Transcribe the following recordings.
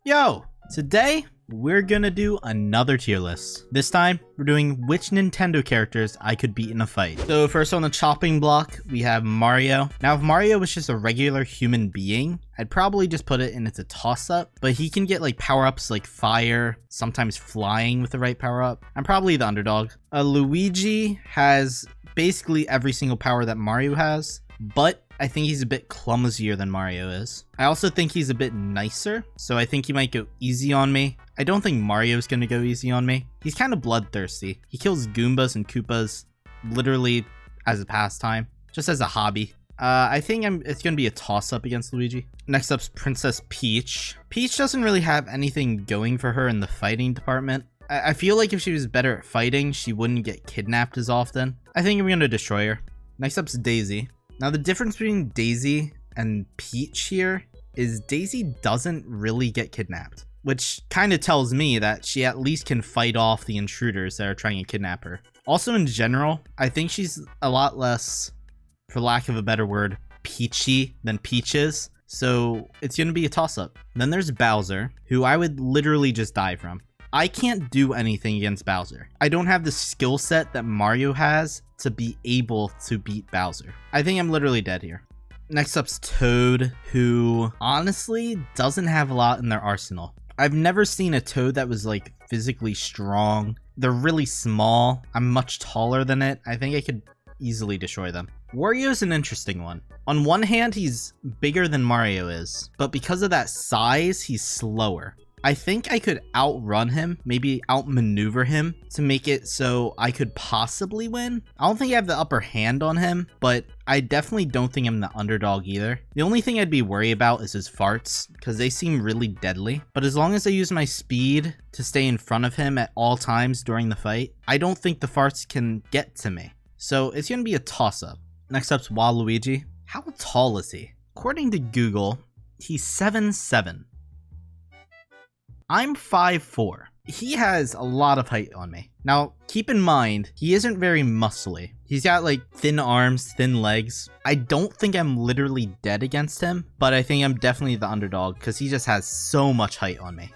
Yo, today we're gonna do another tier list. This time, we're doing which Nintendo characters I could beat in a fight. So first on the chopping block, we have Mario. Now, if Mario was just a regular human being, I'd probably just put it in as a toss-up, but he can get like power-ups like fire, sometimes flying with the right power-up. I'm probably the underdog. Luigi has basically every single power that Mario has, but I think he's a bit clumsier than Mario is. I also think he's a bit nicer, so I think he might go easy on me. I don't think Mario's gonna go easy on me. He's kind of bloodthirsty. He kills Goombas and Koopas literally as a pastime, just as a hobby. I think it's gonna be a toss-up against Luigi. Next up's Princess Peach. Peach doesn't really have anything going for her in the fighting department. I feel like if she was better at fighting, she wouldn't get kidnapped as often. I think I'm gonna destroy her. Next up's Daisy. Now, the difference between Daisy and Peach here is Daisy doesn't really get kidnapped, which kind of tells me that she at least can fight off the intruders that are trying to kidnap her. Also, in general, I think she's a lot less, for lack of a better word, peachy than Peach is, so it's going to be a toss-up. Then there's Bowser, who I would literally just die from. I can't do anything against Bowser. I don't have the skill set that Mario has to be able to beat Bowser. I think I'm literally dead here. Next up's Toad, who honestly doesn't have a lot in their arsenal. I've never seen a Toad that was like physically strong. They're really small. I'm much taller than it. I think I could easily destroy them. Wario's an interesting one. On one hand, he's bigger than Mario is, but because of that size, he's slower. I think I could outrun him, maybe outmaneuver him to make it so I could possibly win. I don't think I have the upper hand on him, but I definitely don't think I'm the underdog either. The only thing I'd be worried about is his farts, because they seem really deadly. But as long as I use my speed to stay in front of him at all times during the fight, I don't think the farts can get to me. So it's going to be a toss-up. Next up's Waluigi. How tall is he? According to Google, he's 7'7". I'm 5'4". He has a lot of height on me. Now, keep in mind, he isn't very muscly. He's got like thin arms, thin legs. I don't think I'm literally dead against him, but I think I'm definitely the underdog because he just has so much height on me.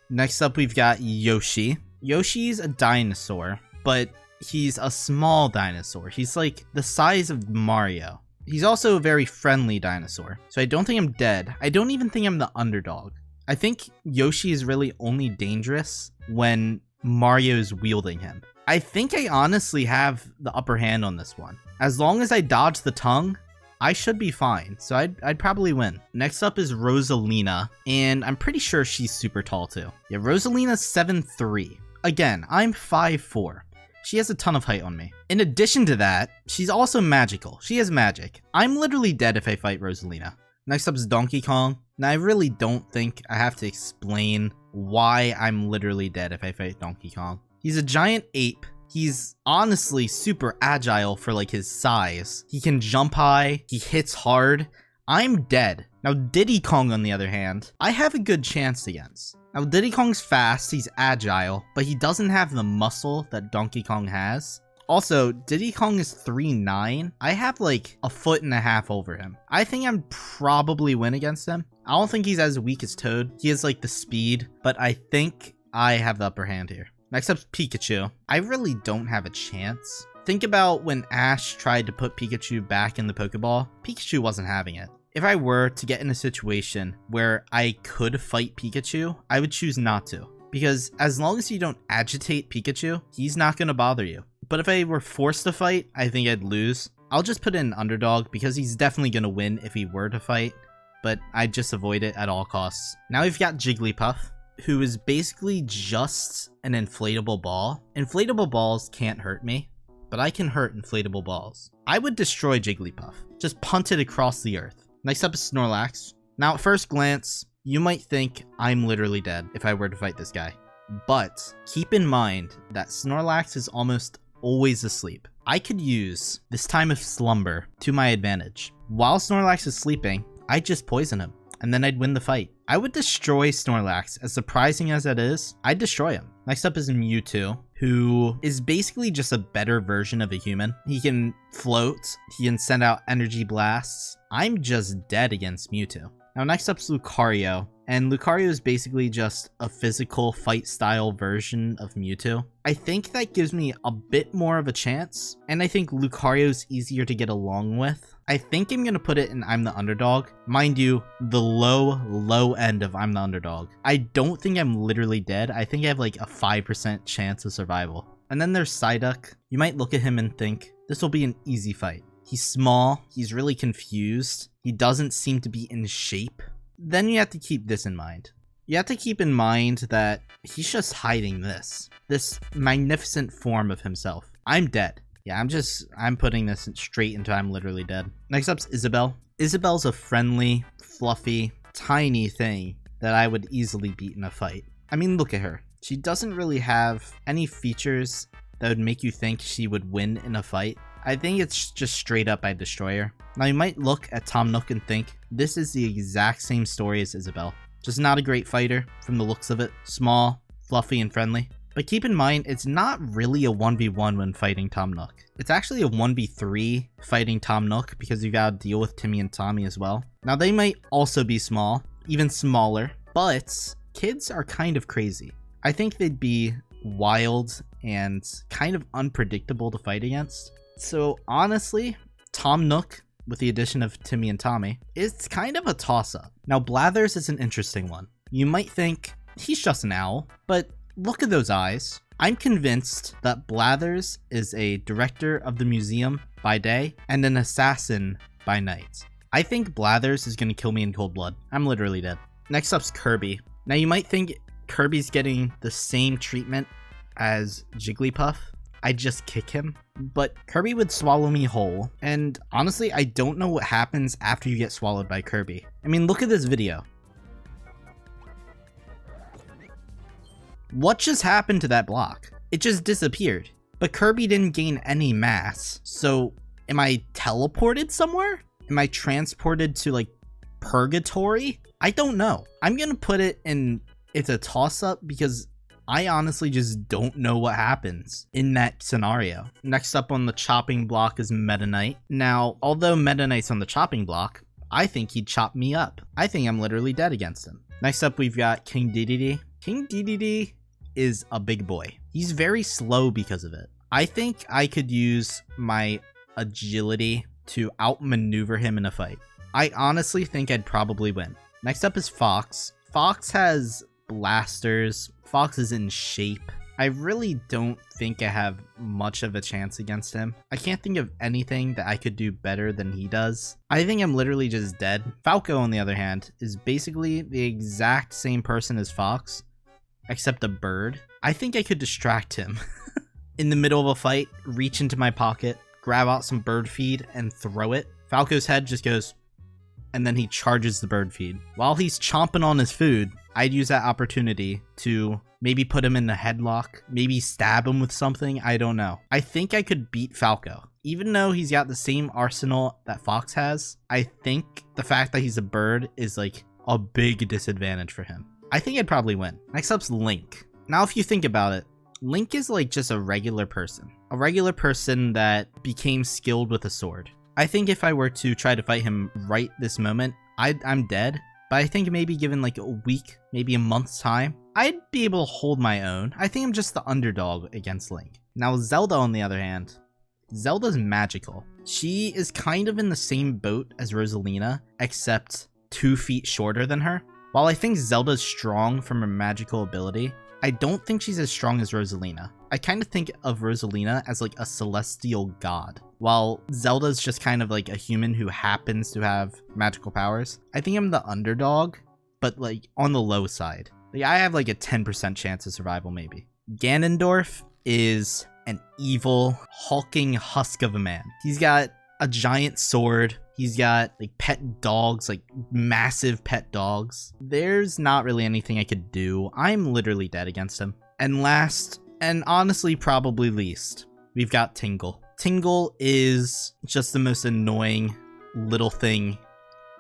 Next up, we've got Yoshi. Yoshi's a dinosaur, but he's a small dinosaur. He's like the size of Mario. He's also a very friendly dinosaur, so I don't think I'm dead. I don't even think I'm the underdog. I think Yoshi is really only dangerous when Mario's wielding him. I think I honestly have the upper hand on this one. As long as I dodge the tongue, I should be fine, so I'd probably win. Next up is Rosalina, and I'm pretty sure she's super tall too. Yeah, Rosalina's 7'3". Again, I'm 5'4". She has a ton of height on me. In addition to that, she's also magical. She has magic. I'm literally dead if I fight Rosalina. Next up is Donkey Kong. Now, I really don't think I have to explain why I'm literally dead if I fight Donkey Kong. He's a giant ape. He's honestly super agile for like his size. He can jump high. He hits hard. I'm dead. Now, Diddy Kong, on the other hand, I have a good chance against. Now, Diddy Kong's fast. He's agile, but he doesn't have the muscle that Donkey Kong has. Also, Diddy Kong is 3'9". I have like a 1.5 feet over him. I think I'm probably win against him. I don't think he's as weak as Toad. He has like the speed, but I think I have the upper hand here. Next up's Pikachu. I really don't have a chance. Think about when Ash tried to put Pikachu back in the Pokeball. Pikachu wasn't having it. If I were to get in a situation where I could fight Pikachu, I would choose not to. Because as long as you don't agitate Pikachu, he's not going to bother you. But if I were forced to fight, I think I'd lose. I'll just put in an underdog because he's definitely going to win if he were to fight, but I'd just avoid it at all costs. Now we've got Jigglypuff, who is basically just an inflatable ball. Inflatable balls can't hurt me, but I can hurt inflatable balls. I would destroy Jigglypuff. Just punt it across the earth. Next up is Snorlax. Now at first glance, you might think I'm literally dead if I were to fight this guy. But keep in mind that Snorlax is almost always asleep. I could use this time of slumber to my advantage. While Snorlax is sleeping, I'd just poison him, and then I'd win the fight. I would destroy Snorlax. As surprising as that is, I'd destroy him. Next up is Mewtwo, who is basically just a better version of a human. He can float, he can send out energy blasts. I'm just dead against Mewtwo. Now next up's Lucario, and Lucario is basically just a physical fight style version of Mewtwo. I think that gives me a bit more of a chance, and I think Lucario's easier to get along with. I think I'm gonna put it in I'm the underdog. Mind you, the low end of I'm the underdog. I don't think I'm literally dead. I think I have like a 5% chance of survival. And then there's Psyduck. You might look at him and think, this will be an easy fight. He's small, he's really confused, he doesn't seem to be in shape. Then you have to keep this in mind. You have to keep in mind that he's just hiding this magnificent form of himself. I'm dead. Yeah, I'm putting this straight into I'm literally dead. Next up's Isabelle. Isabelle's a friendly, fluffy, tiny thing that I would easily beat in a fight. I mean, look at her. She doesn't really have any features that would make you think she would win in a fight. I think it's just straight up I destroy her. Now you might look at Tom Nook and think, this is the exact same story as Isabelle. Just not a great fighter from the looks of it. Small, fluffy, and friendly. But keep in mind, it's not really a 1v1 when fighting Tom Nook. It's actually a 1v3 fighting Tom Nook because you gotta deal with Timmy and Tommy as well. Now they might also be small, even smaller, but kids are kind of crazy. I think they'd be wild and kind of unpredictable to fight against. So honestly, Tom Nook, with the addition of Timmy and Tommy, it's kind of a toss-up. Now Blathers is an interesting one. You might think, he's just an owl, but look at those eyes. I'm convinced that Blathers is a director of the museum by day and an assassin by night. I think Blathers is going to kill me in cold blood. I'm literally dead. Next up's Kirby. Now you might think Kirby's getting the same treatment as Jigglypuff. I'd just kick him, but Kirby would swallow me whole, and honestly, I don't know what happens after you get swallowed by Kirby. I mean, look at this video. What just happened to that block? It just disappeared, but Kirby didn't gain any mass, so am I teleported somewhere? Am I transported to, like, purgatory? I don't know. I'm gonna put it in, it's a toss-up because I honestly just don't know what happens in that scenario. Next up on the chopping block is Meta Knight. Now, although Meta Knight's on the chopping block, I think he'd chop me up. I think I'm literally dead against him. Next up, we've got King Dedede. King Dedede is a big boy. He's very slow because of it. I think I could use my agility to outmaneuver him in a fight. I honestly think I'd probably win. Next up is Fox. Fox has blasters. Fox is in shape. I really don't think I have much of a chance against him. I can't think of anything that I could do better than he does. I think I'm literally just dead. Falco, on the other hand, is basically the exact same person as Fox, except a bird. I think I could distract him. In the middle of a fight, reach into my pocket, grab out some bird feed, and throw it. Falco's head just goes, and then he charges the bird feed. While he's chomping on his food, I'd use that opportunity to maybe put him in a headlock, maybe stab him with something, I don't know. I think I could beat Falco. Even though he's got the same arsenal that Fox has, I think the fact that he's a bird is like a big disadvantage for him. I think I'd probably win. Next up's Link. Now if you think about it, Link is like just a regular person. A regular person that became skilled with a sword. I think if I were to try to fight him right this moment, I'm dead. But I think maybe given like a week, maybe a month's time, I'd be able to hold my own. I think I'm just the underdog against Link. Now Zelda, on the other hand, Zelda's magical. She is kind of in the same boat as Rosalina, except 2 feet shorter than her. While I think Zelda's strong from her magical ability, I don't think she's as strong as Rosalina. I kind of think of Rosalina as like a celestial god, while Zelda's just kind of like a human who happens to have magical powers. I think I'm the underdog, but like on the low side. Like I have like a 10% chance of survival maybe. Ganondorf is an evil, hulking husk of a man. He's got a giant sword. He's got like pet dogs, like massive pet dogs. There's not really anything I could do. I'm literally dead against him. And last, and honestly probably least, we've got Tingle. Tingle is just the most annoying little thing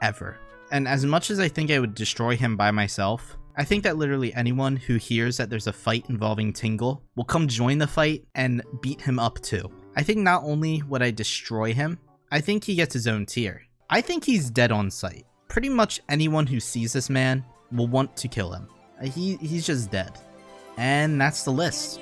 ever. And as much as I think I would destroy him by myself, I think that literally anyone who hears that there's a fight involving Tingle will come join the fight and beat him up too. I think not only would I destroy him, I think he gets his own tier. I think he's dead on sight. pretty much anyone who sees this man will want to kill him. He's just dead. And that's the list.